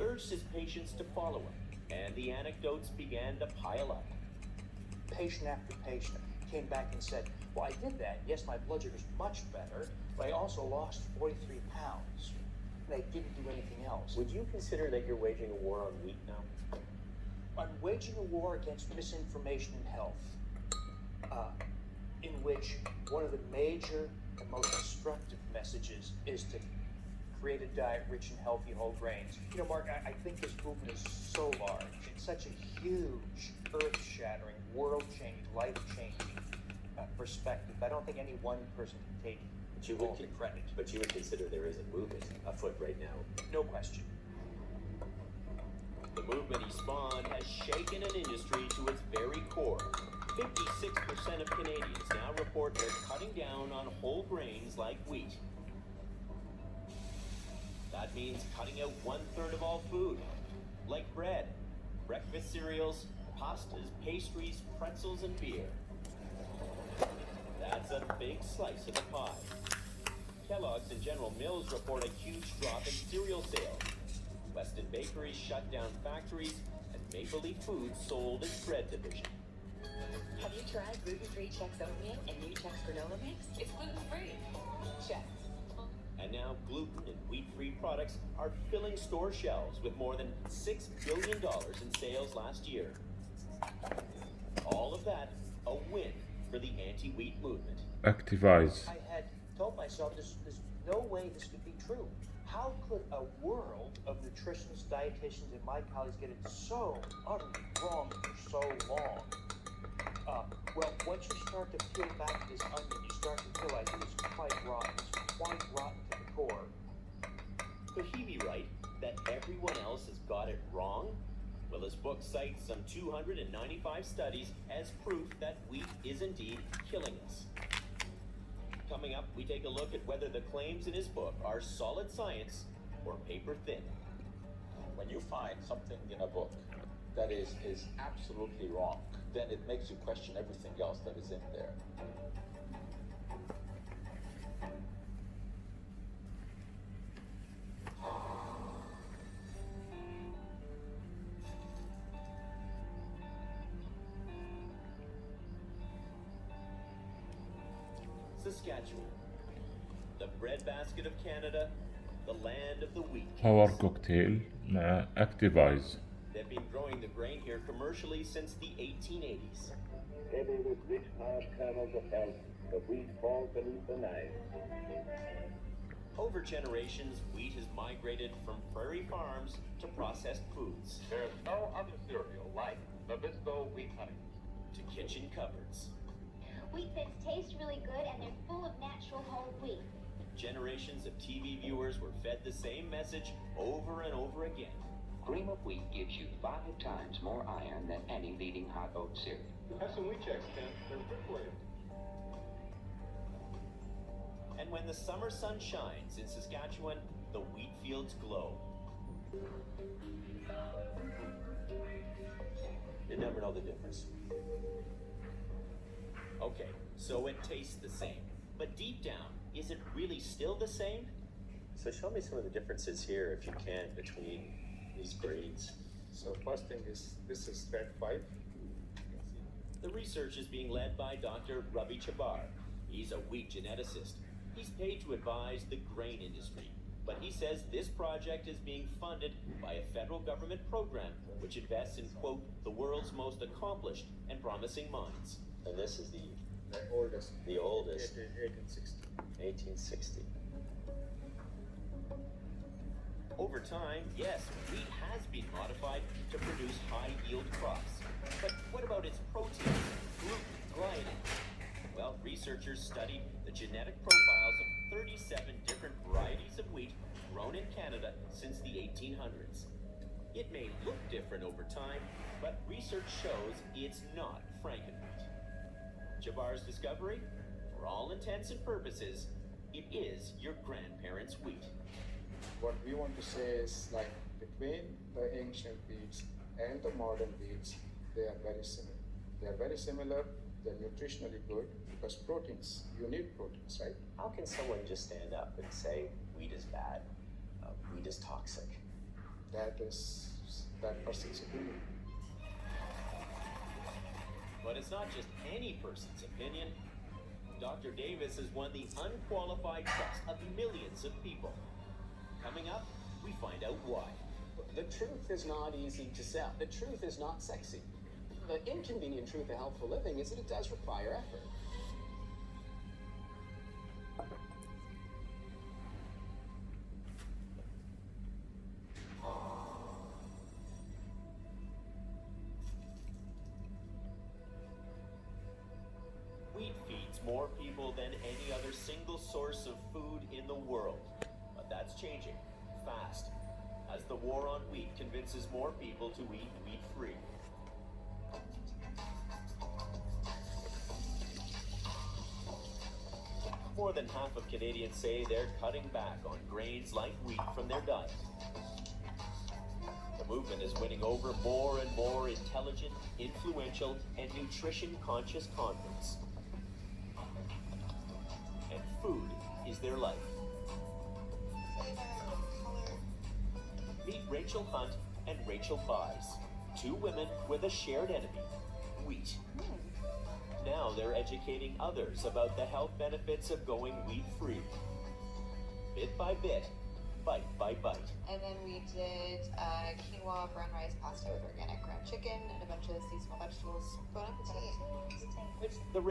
urged his patients to follow him, and the anecdotes began to pile up. Patient after patient came back and said, well, I did that. Yes, my blood sugar is much better, but I also lost 43 pounds. And I didn't do anything else. Would you consider that you're waging a war on wheat now? I'm waging a war against misinformation in health, in which one of the major and most destructive messages is to create a diet rich in healthy whole grains. You know, Mark, I think this movement is so large. It's such a huge, earth-shattering, world-changing, life-changing perspective. I don't think any one person can take all the credit. But you would consider there is a movement afoot right now? No question. The movement he spawned has shaken an industry to its very core. 56% of Canadians now report they're cutting down on whole grains like wheat. That means cutting out 1/3 of all food, like bread, breakfast cereals, pastas, pastries, pretzels, and beer. That's a big slice of the pie. Kellogg's and General Mills report a huge drop in cereal sales. Weston Bakeries shut down factories, and Maple Leaf Foods sold its bread division. Have you tried gluten-free Chex oatmeal and new Chex granola mix? It's gluten-free. Chex. And now gluten and wheat-free products are filling store shelves with more than $6 billion in sales last year. All of that a win for the anti-wheat movement. Activize. I had told myself there's no way this could be true. How could a world of nutritionists, dietitians, and my colleagues get it so utterly wrong for so long? Well, once you start to peel back this onion, you start to realize it's quite rotten. It's quite rotten to the core. Could he be right that everyone else has got it wrong? Well, his book cites some 295 studies as proof that wheat is indeed killing us. Coming up, we take a look at whether the claims in his book are solid science or paper thin. When you find something in a book that is absolutely wrong, then it makes you question everything else that is in there. Saskatchewan, the breadbasket of Canada, the land of the wheat. باور كوكتيل مع Activize. They've been growing the grain here commercially since the 1880s. Heavy with rich hard kernels of health, the wheat falls beneath the knife. Over generations, wheat has migrated from prairie farms to processed foods. There's no other cereal like Nabisco wheat honey. To kitchen cupboards. Wheat thins taste really good and they're full of natural whole wheat. Generations of TV viewers were fed the same message over and over again. Cream of wheat gives you 5 times more iron than any leading hot oat cereal. Have some wheat checks, Ken. They're good for you. And when the summer sun shines in Saskatchewan, the wheat fields glow. You never know the difference. Okay, so it tastes the same. But deep down, is it really still the same? So show me some of the differences here, if you can, between these grades. So first thing is, this is thread 5. The research is being led by Dr. Ravi Chabar. He's a wheat geneticist. He's paid to advise the grain industry. But he says this project is being funded by a federal government program which invests in, quote, the world's most accomplished and promising minds. And this is the oldest. The oldest. 1860. 1860. Over time, yes, wheat has been modified to produce high-yield crops. But what about its proteins, gluten, gliadin? Well, researchers studied the genetic profiles of 37 different varieties of wheat grown in Canada since the 1800s. It may look different over time, but research shows it's not Frankenwheat. Jabar's discovery? For all intents and purposes, it is your grandparents' wheat. What we want to say is, like, between the ancient wheats and the modern wheats, they are very similar. They are very similar, they're nutritionally good, because proteins, you need proteins, right? How can someone just stand up and say wheat is bad, wheat is toxic? that is that person's opinion. But it's not just any person's opinion. Dr. Davis has won the unqualified trust of millions of people. Coming up, we find out why. The truth is not easy to sell. The truth is not sexy. The inconvenient truth of healthful living is that it does require effort. Wheat feeds more people than any other single source of food in the world. But that's changing fast as the war on wheat convinces more people to eat wheat-free. More than half of Canadians say they're cutting back on grains like wheat from their diet. The movement is winning over more and more intelligent, influential, and nutrition-conscious converts. And food is their life. Meet Rachel Hunt and Rachel Buys, two women with a shared enemy, wheat. Now they're educating others about the health benefits of going wheat-free. Bit by bit, bite by bite. And then we did quinoa, brown rice, pasta with organic ground chicken, and a bunch of seasonal vegetables. Bon appetit. The